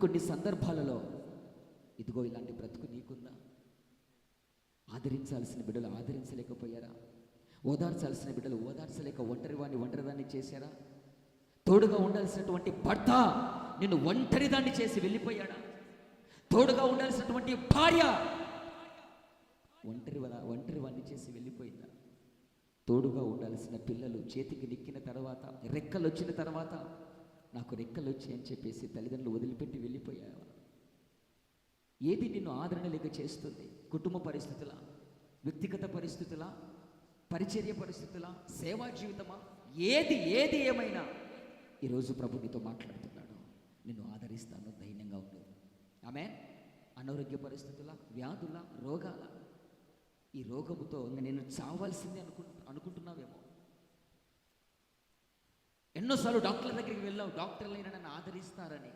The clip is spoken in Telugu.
కొన్ని సందర్భాలలో ఇదిగో ఇలాంటి బ్రతుకు నీకుందా? ఆదరించాల్సిన బిడ్డలు ఆదరించలేకపోయారా? ఓదార్చాల్సిన బిడ్డలు ఓదార్చలేక ఒంటరిదాన్ని చేశారా? తోడుగా ఉండాల్సినటువంటి భర్త నిన్ను ఒంటరిదాన్ని చేసి వెళ్ళిపోయాడా? తోడుగా ఉండాల్సినటువంటి భార్య ఒంటరివాణ్ణి చేసి వెళ్ళిపోయిందా? తోడుగా ఉండాల్సిన పిల్లలు చేతికి నెక్కిన తర్వాత, రెక్కలు వచ్చిన తర్వాత, నాకు రెక్కలు వచ్చాయి అని చెప్పేసి తల్లిదండ్రులు వదిలిపెట్టి వెళ్ళిపోయావా? ఏది నిన్ను ఆదరణ లేక చేస్తుంది? కుటుంబ పరిస్థితుల, వ్యక్తిగత పరిస్థితుల, పరిచర్య పరిస్థితుల, సేవా జీవితమా? ఏది ఏమైనా ఈరోజు ప్రభు నీతో మాట్లాడుతున్నాడు. నిన్ను ఆదరిస్తాను, ధైర్యంగా ఉండు. ఆమె అనారోగ్య పరిస్థితుల, వ్యాధుల, రోగాల, ఈ రోగముతో ఇంకా నేను చావాల్సిందే అనుకుంటున్నావేమో. ఎన్నోసార్లు డాక్టర్ల దగ్గరికి వెళ్ళావు, డాక్టర్లైనా నన్ను ఆదరిస్తారని.